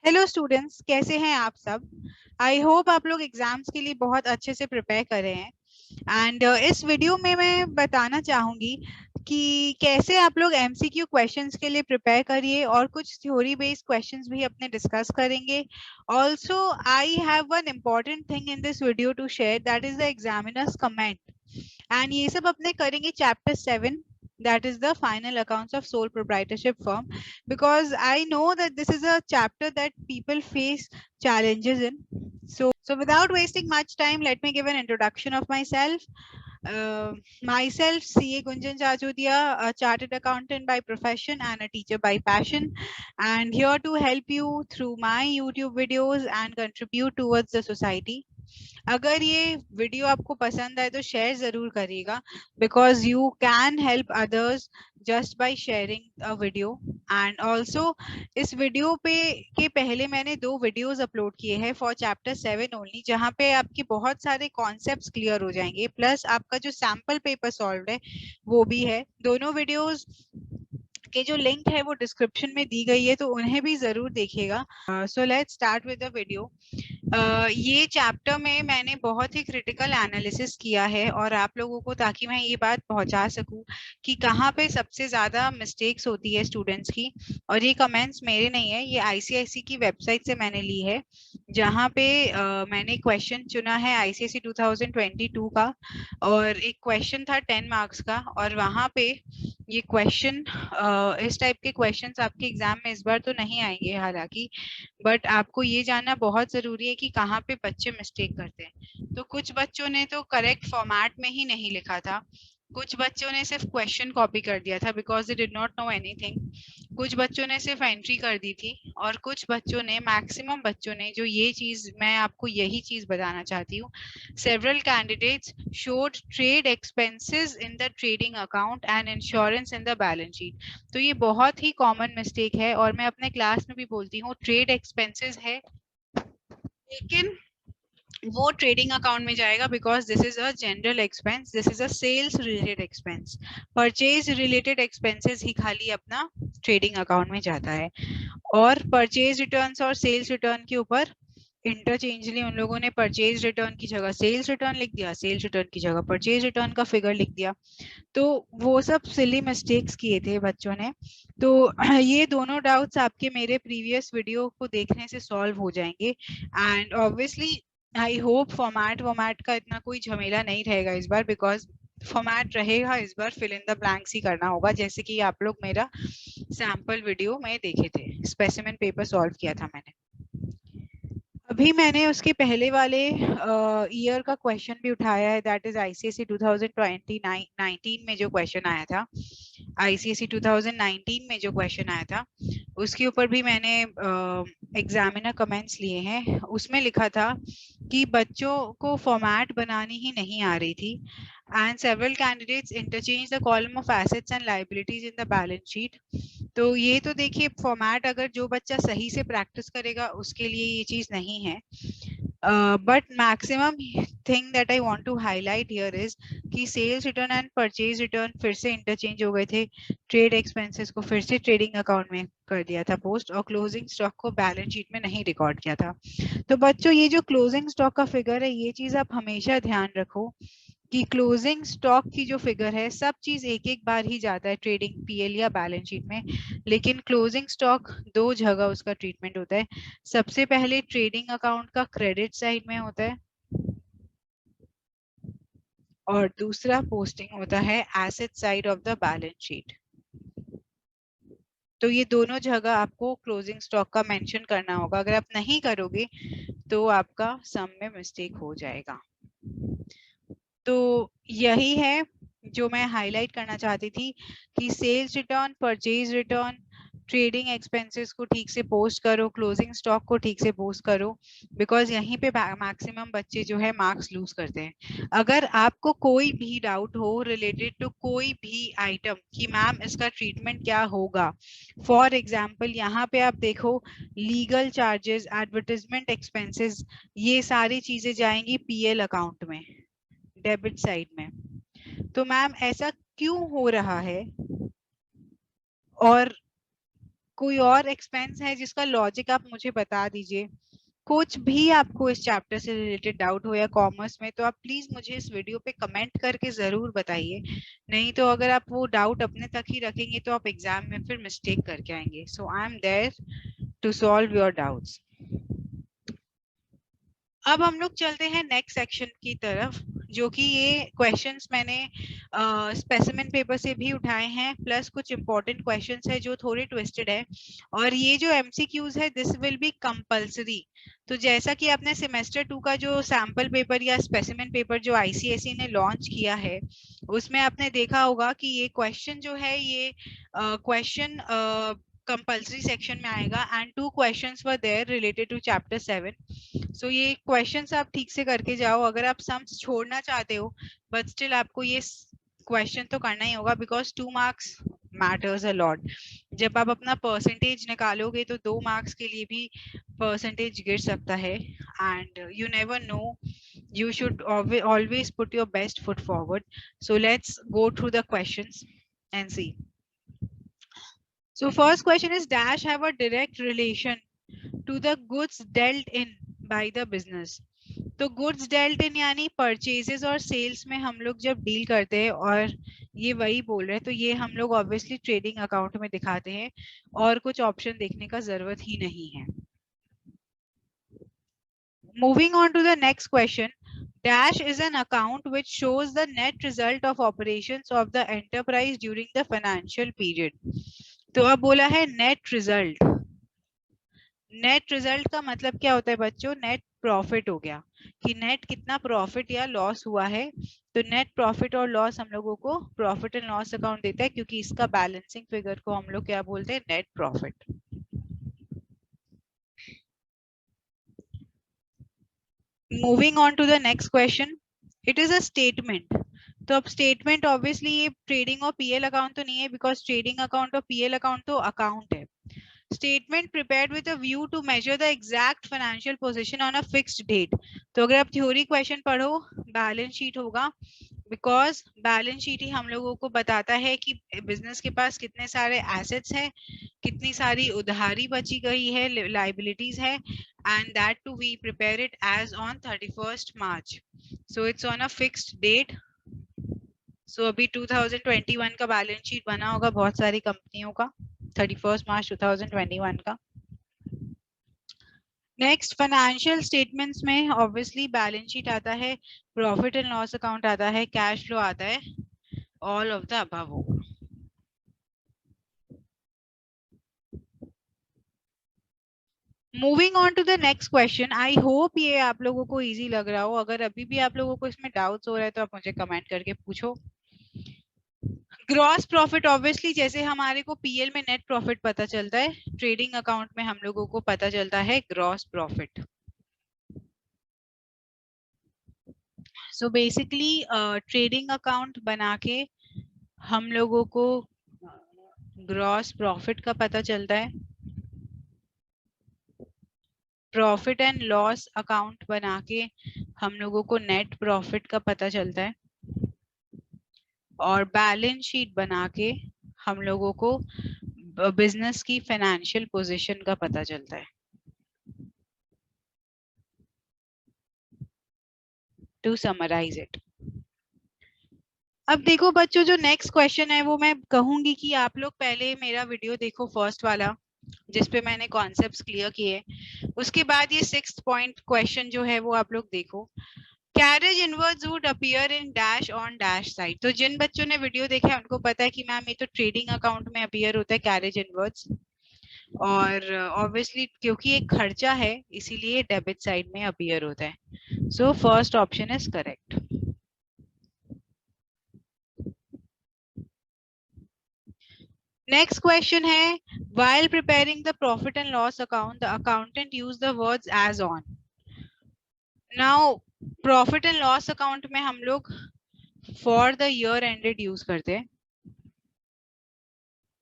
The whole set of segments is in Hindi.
हेलो स्टूडेंट्स, कैसे हैं आप सब। आई होप आप लोग एग्जाम्स के लिए बहुत अच्छे से प्रिपेयर कर रहे हैं। एंड इस वीडियो में मैं बताना चाहूंगी कि कैसे आप लोग एमसीक्यू क्वेश्चंस के लिए प्रिपेयर करिए और कुछ थ्योरी बेस्ड क्वेश्चंस भी अपने डिस्कस करेंगे। Also I have one important thing in this video to share, that is the examiners comment. And ये सब अपने करेंगे chapter 7, that is the final accounts of sole proprietorship firm, because I know that this is a chapter that people face challenges in. So without wasting much time, let me give an introduction of myself. uh, Myself, CA Gunjan Jajodia, a chartered accountant by profession and a teacher by passion, and here to help you through my YouTube videos and contribute towards the society. अगर ये वीडियो आपको पसंद आए तो शेयर जरूर करिएगा, because you can help others just by sharing a video. And also इस वीडियो पे के पहले मैंने 2 वीडियोस अपलोड किए हैं फॉर चैप्टर 7 ओनली, जहाँ पे आपके बहुत सारे कॉन्सेप्ट्स क्लियर हो जाएंगे, प्लस आपका जो सैम्पल पेपर सॉल्व है वो भी है। दोनों वीडियोस के जो लिंक है वो डिस्क्रिप्शन में दी गई है, तो उन्हें भी जरूर देखिएगा। So let's start with the video. ये चैप्टर में मैंने बहुत ही क्रिटिकल एनालिसिस किया है और आप लोगों को, ताकि मैं ये बात पहुंचा सकूं कि कहाँ पे सबसे ज्यादा मिस्टेक्स होती है स्टूडेंट्स की। और ये कमेंट्स मेरे नहीं है, ये आईसीआईसी की वेबसाइट से मैंने ली है, जहाँ पे मैंने क्वेश्चन चुना है आईसीआईसी 2022 का, और एक क्वेश्चन था 10 मार्क्स का। और वहां पे ये क्वेश्चन, इस टाइप के क्वेश्चंस आपके एग्जाम में इस बार तो नहीं आएंगे हालांकि, बट आपको ये जानना बहुत जरूरी है कि कहाँ पे बच्चे मिस्टेक करते हैं। तो कुछ बच्चों ने तो करेक्ट फॉर्मेट में ही नहीं लिखा था, कुछ बच्चों ने सिर्फ क्वेश्चन कॉपी कर दिया था because they did not know anything, कुछ बच्चों ने सिर्फ एंट्री कर दी थी, और कुछ बच्चों ने, मैक्सिमम बच्चों ने, जो ये चीज मैं आपको यही चीज बताना चाहती हूँ, several candidates showed trade expenses in the trading account and insurance in the balance sheet। तो ये बहुत ही कॉमन मिस्टेक है और मैं अपने क्लास में भी बोलती हूँ, ट्रेड एक्सपेंसेस है लेकिन वो ट्रेडिंग अकाउंट में जाएगा, because this is a general expense, this is a sales related expense. Purchase related expenses ही खाली अपना ट्रेडिंग अकाउंट में जाता है, और परचेज रिटर्न्स और सेल्स रिटर्न के ऊपर इंटरचेंजली उन लोगों ने परचेज रिटर्न की जगह सेल्स रिटर्न लिख दिया, सेल्स रिटर्न की जगह परचेज रिटर्न का फिगर लिख दिया। तो वो सब सिली मिस्टेक्स किए थे बच्चों ने। तो ये दोनों डाउट्स आपके मेरे प्रीवियस वीडियो को देखने से सॉल्व हो जाएंगे। And obviously I hope format वॉर्मेट का इतना कोई झमेला नहीं रहेगा इस बार, बिकॉज फॉर्मेट रहेगा इस बार फिल इन द ब्लैंक्स ही करना होगा, जैसे कि आप लोग मेरा सैम्पल वीडियो में देखे थे, स्पेसिमेन पेपर सॉल्व किया था मैंने। अभी मैंने उसके पहले वाले ईयर का क्वेश्चन भी उठाया है, दैट इज आईसीएसई 2019 में जो क्वेश्चन आया था, आईसीएसई 2019 में जो क्वेश्चन आया था उसके ऊपर भी मैंने एग्जामिनर कमेंट्स लिए हैं। उसमें लिखा था कि बच्चों को फॉर्मेट बनानी ही नहीं आ रही थी, and several candidates interchange the column of assets and liabilities in the balance sheet. तो ये तो देखिए, फॉर्मेट अगर जो बच्चा सही से प्रैक्टिस करेगा उसके लिए ये चीज नहीं है, but maximum thing that I want to highlight here is कि sales return and purchase return फिर से इंटरचेंज हो गए थे, ट्रेड एक्सपेंसेस को फिर से ट्रेडिंग अकाउंट में कर दिया था पोस्ट, और क्लोजिंग स्टॉक को बैलेंस शीट में नहीं रिकॉर्ड किया था। तो बच्चों, ये जो क्लोजिंग स्टॉक का फिगर है, ये चीज आप हमेशा ध्यान रखो कि क्लोजिंग स्टॉक की जो फिगर है, सब चीज एक एक बार ही जाता है ट्रेडिंग पीएल या बैलेंस शीट में, लेकिन क्लोजिंग स्टॉक 2 जगह उसका ट्रीटमेंट होता है। सबसे पहले ट्रेडिंग अकाउंट का क्रेडिट साइड में होता है, और दूसरा पोस्टिंग होता है asset side of the balance sheet. तो ये दोनों जगह आपको क्लोजिंग स्टॉक का मेंशन करना होगा, अगर आप नहीं करोगे तो आपका सम में मिस्टेक हो जाएगा। तो यही है जो मैं हाईलाइट करना चाहती थी कि sales return, purchase return, trading expenses को ठीक से पोस्ट करो, क्लोजिंग स्टॉक को ठीक से पोस्ट करो, बिकॉज यहीं पे मैक्सिमम बच्चे जो है मार्क्स लूज करते हैं। अगर आपको कोई भी डाउट हो रिलेटेड टू कोई भी आइटम कि मैम इसका ट्रीटमेंट क्या होगा, फॉर एग्जाम्पल यहाँ पे आप देखो, लीगल चार्जेस, एडवर्टाइजमेंट एक्सपेंसेस, ये सारी चीजें जाएंगी पीएल अकाउंट में, डेबिट साइड में। तो मैम ऐसा क्यों हो रहा है, और कोई और एक्सपेंस है जिसका लॉजिक आप मुझे बता दीजिए। कुछ भी आपको इस चैप्टर से रिलेटेड डाउट हो या कॉमर्स में, तो आप प्लीज मुझे इस वीडियो पे कमेंट करके जरूर बताइए। नहीं तो अगर आप वो डाउट अपने तक ही रखेंगे तो आप एग्जाम में फिर मिस्टेक करके आएंगे। So I am there to solve your doubts. अब हम लोग चलते हैं नेक्स्ट सेक्शन की तरफ, जो कि ये क्वेश्चंस मैंने स्पेसिमेन पेपर से भी उठाए हैं, प्लस कुछ इंपॉर्टेंट क्वेश्चंस है जो थोड़े ट्विस्टेड है। और ये जो एमसीक्यूज है दिस विल बी कंपल्सरी। तो जैसा कि आपने सेमेस्टर 2 का जो सैंपल पेपर या स्पेसिमेन पेपर जो आईसीएसई ने लॉन्च किया है, उसमें आपने देखा होगा कि ये क्वेश्चन जो है ये क्वेश्चन कंपल्सरी सेक्शन में आएगा, and 2 questions were there related to chapter 7। So ये क्वेश्चंस आप ठीक से करके जाओ। अगर आप सम्स छोड़ना चाहते हो बट स्टिल आपको ये क्वेश्चन तो करना ही होगा, because 2 marks matters a lot. जब आप अपना परसेंटेज निकालोगे तो 2 मार्क्स के लिए भी परसेंटेज गिर सकता है, and you never know, you should always put your best foot forward. So let's go through the questions and see. So first question is, dash have a direct relation to the goods dealt in by the business. तो गुड्स डेल्ट इन यानी परचेजेस और सेल्स में हम लोग जब डील करते हैं, और ये वही बोल रहे हैं, तो ये हम लोग ऑब्वियसली ट्रेडिंग अकाउंट में दिखाते हैं और कुछ ऑप्शन देखने का जरूरत ही नहीं है। Moving on to the next question, dash is an account which shows the net result of operations of the enterprise during the financial period. तो अब बोला है नेट रिजल्ट। नेट रिजल्ट का मतलब क्या होता है बच्चों? नेट प्रॉफिट हो गया, कि नेट कितना प्रॉफिट या लॉस हुआ है। तो नेट प्रॉफिट और लॉस हम लोगों को प्रॉफिट एंड लॉस अकाउंट देता है, क्योंकि इसका बैलेंसिंग फिगर को हम लोग क्या बोलते हैं? Net profit. Moving on to the next question, it is a statement. तो अब स्टेटमेंट ऑब्वियसली ये ट्रेडिंग और पीएल अकाउंट तो नहीं है, बिकॉज ट्रेडिंग अकाउंट और पीएल अकाउंट तो अकाउंट है। Statement prepared with a view to measure the exact financial position on a fixed date. तो अगर आप थ्योरी क्वेश्चन पढ़ो, बैलेंस शीट होगा, बिकॉज बैलेंस शीट ही हम लोगों को बताता है कि बिजनेस के पास कितने सारे एसेट्स हैं, कितनी सारी उधारी बची गई है, लाइबिलिटीज है, and that too we prepare it as on 31st March. So it's on a fixed date. So अभी 2021 का बैलेंस शीट बना होगा बहुत सारी कंपनियों का, 31 मार्च 2021 का। नेक्स्ट, फाइनेंशियल स्टेटमेंट्स में ऑब्वियसली बैलेंस शीट आता है, प्रॉफिट एंड लॉस अकाउंट आता है, कैश फ्लो आता है, ऑल ऑफ द अबव होगा। Moving on to the next question, I hope ये आप लोगों को इजी लग रहा हो। अगर अभी भी आप लोगों को इसमें डाउट्स हो रहा है तो आप मुझे कमेंट करके पूछो। ग्रॉस प्रॉफिट, ऑब्वियसली जैसे हमारे को पीएल में नेट प्रॉफिट पता चलता है, ट्रेडिंग अकाउंट में हम लोगों को पता चलता है gross profit. So basically trading account बना के हम लोगों को ग्रॉस प्रॉफिट का पता चलता है, प्रॉफिट एंड लॉस अकाउंट बना के हम लोगों को नेट प्रॉफिट का पता चलता है, और बैलेंस शीट बना के हम लोगों को बिजनेस की फाइनेंशियल पोजीशन का पता चलता है। टू समराइज इट, अब देखो बच्चों, जो नेक्स्ट क्वेश्चन है वो मैं कहूंगी कि आप लोग पहले मेरा वीडियो देखो, फर्स्ट वाला, जिसपे मैंने कॉन्सेप्ट्स क्लियर किए। उसके बाद ये 6th पॉइंट क्वेश्चन जो है वो आप लोग देखो। Carriage inwards would appear in dash on dash side. तो जिन बच्चों ने वीडियो देखा है उनको पता है कि मैम ये तो ट्रेडिंग अकाउंट में अपीयर होता है कैरेज इनवर्ड्स, और ऑब्वियसली क्योंकि एक खर्चा है इसीलिए डेबिट साइड में अपीयर होता है। So first option is correct. Next question है, while preparing the profit and loss account the accountant used the words as on. Now profit and loss account में हम लोग for the year ended use करते हैं,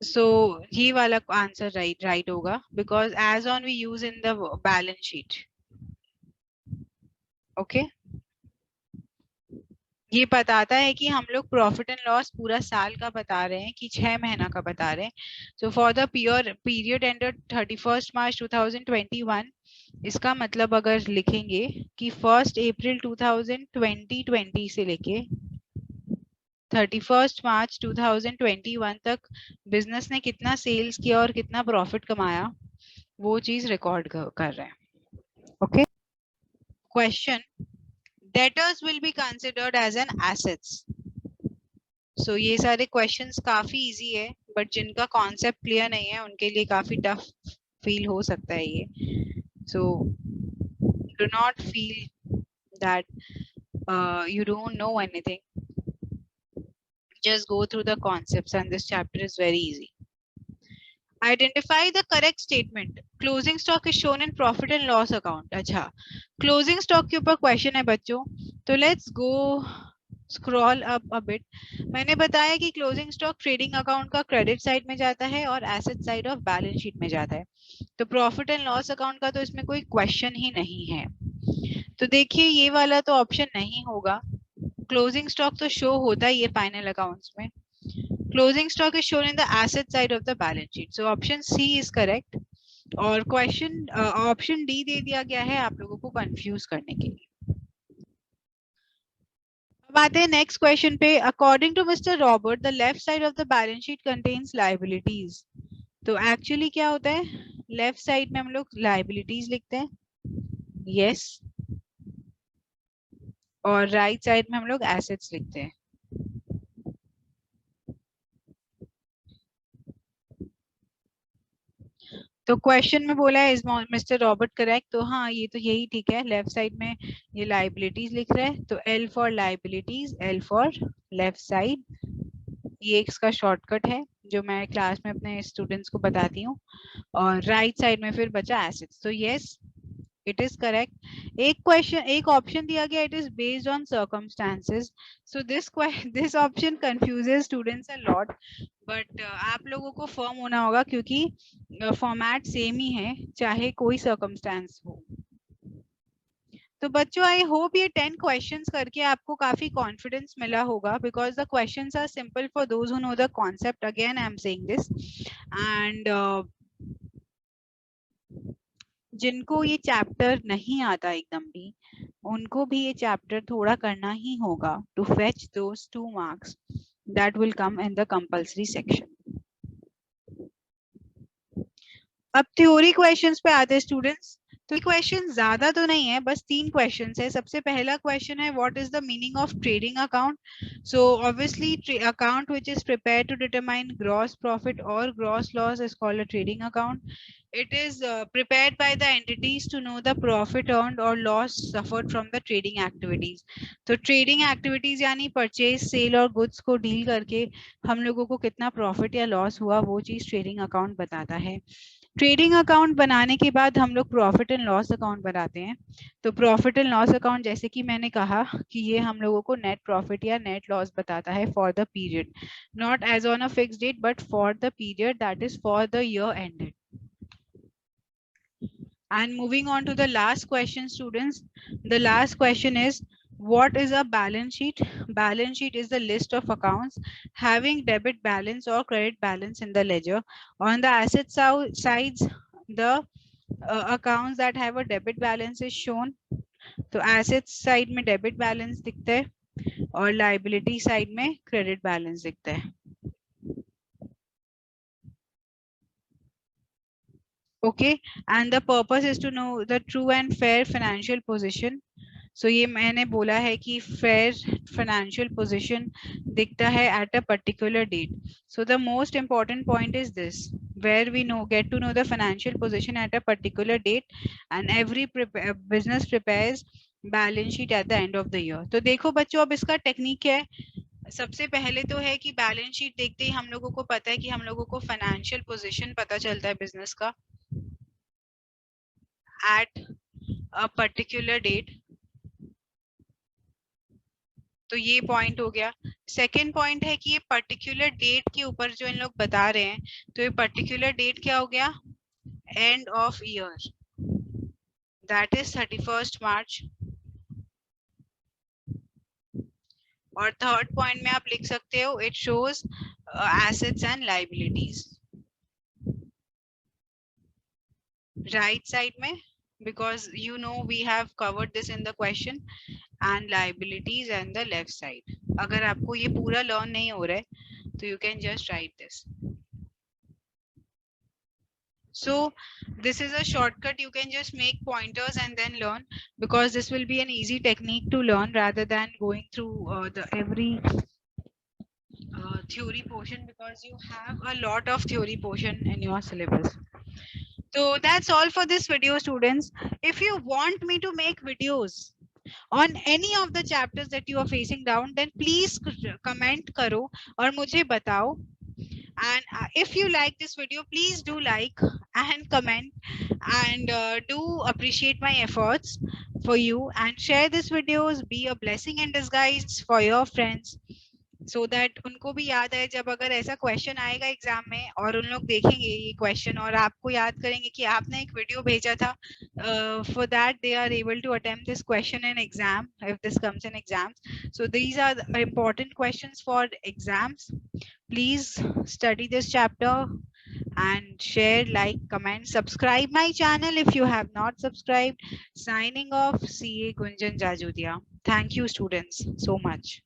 so ये वाला आंसर राइट होगा, because as on we use in the balance sheet. Okay, ये बताता है कि हम लोग प्रॉफिट एंड लॉस पूरा साल का बता रहे हैं कि 6 महीना का बता रहे हैं. So for the period ended 31 मार्च 2021, इसका मतलब अगर लिखेंगे कि 1 अप्रैल 2020 से लेके 31 मार्च 2021 तक बिजनेस ने कितना सेल्स किया और कितना प्रॉफिट कमाया, वो चीज रिकॉर्ड कर रहे हैं. Okay. Question, debtors will be considered as an assets. So ये सारे क्वेश्चंस काफी इजी है, बट जिनका कॉन्सेप्ट क्लियर नहीं है उनके लिए काफी टफ फील हो सकता है ये. So do not feel that you don't know anything. Just go through the concepts and this chapter is very easy. Identify the correct statement. Closing stock is shown in profit and loss account. अच्छा, closing stock के ऊपर क्वेश्चन है बच्चों, तो let's go scroll up a bit. मैंने बताया कि क्लोजिंग स्टॉक ट्रेडिंग अकाउंट का क्रेडिट साइड में जाता है और asset side of balance sheet में जाता है. तो प्रॉफिट एंड लॉस अकाउंट का तो इसमें कोई क्वेश्चन ही नहीं है. तो देखिए ये वाला तो ऑप्शन नहीं होगा. क्लोजिंग स्टॉक तो शो होता ही है फाइनल अकाउंट्स में. Closing stock is shown in the asset side of the balance sheet. So option C is correct. और क्वेश्चन ऑप्शन डी दे दिया गया है आप लोगों को कंफ्यूज करने के लिए. अब आते हैं नेक्स्ट क्वेश्चन पे. According to mister Robert the left side of the balance sheet contains liabilities. तो एक्चुअली क्या होता है, लेफ्ट साइड में हम लोग लायबिलिटीज लिखते हैं, यस, और राइट साइड में हम लोग एसेट्स लिखते हैं. तो क्वेश्चन में बोला है इज मिस्टर रॉबर्ट करेक्ट, तो हाँ ये तो यही ठीक है. लेफ्ट साइड में ये लायबिलिटीज लिख रहे हैं, तो L for liabilities, L for left side. ये इसका शॉर्टकट है जो मैं क्लास में अपने स्टूडेंट्स को बताती हूँ. और राइट साइड में फिर बचा एसेट्स. तो यस, इट इज करेक्ट. एक क्वेश्चन, एक ऑप्शन दिया गया, it is based on circumstances. So this option confuses students a lot, but आप लोगों को फर्म होना होगा क्योंकि फॉर्मेट सेम ही है चाहे कोई सर्कमस्टांस हो. तो बच्चों आई होप ये 10 क्वेश्चंस करके आपको काफी कॉन्फिडेंस मिला होगा, because the questions are simple for those who know the concept. Again I am saying this. And जिनको ये चैप्टर नहीं आता एकदम भी, उनको भी ये चैप्टर थोड़ा करना ही होगा to fetch those 2 marks that will come in the compulsory section. अब थ्योरी क्वेश्चंस पे आते हैं स्टूडेंट्स. तो क्वेश्चन ज्यादा तो नहीं है, बस 3 क्वेश्चंस है. सबसे पहला क्वेश्चन है what is the meaning of trading account. So obviously account which is prepared to determine gross profit और gross loss is called a trading account. It is prepared by the entities to know the profit earned or loss suffered from the trading activities. तो trading activities यानी परचेज, सेल और गुड्स को डील करके हम लोगों को कितना प्रॉफिट या लॉस हुआ, वो चीज ट्रेडिंग अकाउंट बताता है. ट्रेडिंग अकाउंट बनाने के बाद हम लोग प्रॉफिट एंड लॉस अकाउंट बनाते हैं. तो प्रॉफिट एंड लॉस अकाउंट जैसे कि मैंने कहा कि ये हम लोगों को नेट प्रॉफिट या नेट लॉस बताता है for the period, not as on a fixed date but for the period that is for the year ended. And moving on to the last question, students. The last question is, what is a balance sheet? Balance sheet is the list of accounts having debit balance or credit balance in the ledger. On the asset sides, the accounts that have a debit balance is shown. तो assets side में debit balance दिखता है और liability side में credit balance दिखता है. Okay, and the purpose is to know the true and fair financial position. So ये मैंने बोला है कि fair financial position दिखता है at a particular date. So the most important point is this, where we get to know the financial position at a particular date, and every business prepares balance sheet at the end of the year. तो देखो बच्चों, अब इसका टेक्निक क्या है. सबसे पहले तो है कि बैलेंस शीट देखते ही हम लोगों को पता है कि हम लोगों को फाइनेंशियल पोजीशन पता चलता है बिजनेस का at a particular date. तो ये पॉइंट हो गया. सेकेंड पॉइंट है कि ये पर्टिकुलर डेट के ऊपर जो इन लोग बता रहे हैं, तो ये पर्टिकुलर डेट क्या हो गया, end of year, that is 31 मार्च. और थर्ड पॉइंट में आप लिख सकते हो it shows assets and liabilities right side में, because you know we have covered this in the question, and liabilities and the left side. अगर आपको ये पूरा लर्न नहीं हो रहा है तो you can just write this. So this is a shortcut, you can just make pointers and then learn, because this will be an easy technique to learn rather than going through the every theory portion, because you have a lot of theory portion in your syllabus. So that's all for this video, students. If you want me to make videos on any of the chapters that you are facing down, then please comment karo और मुझे बताओ. And if you like this video, please do like and comment, and do appreciate my efforts for you, and share this videos. Be a blessing in disguise for your friends, so that उनको भी याद है जब अगर ऐसा क्वेश्चन आएगा एग्जाम में और उन लोग देखेंगे ये क्वेश्चन और आपको याद करेंगे कि आपने एक वीडियो भेजा था, for that they are able to attempt this question in exam if this comes in exams. So these are the important questions for exams. Please study this chapter and share, like, comment, subscribe my channel if you have not subscribed. Signing off, CA Gunjan Jajudia. Thank you, students, so much.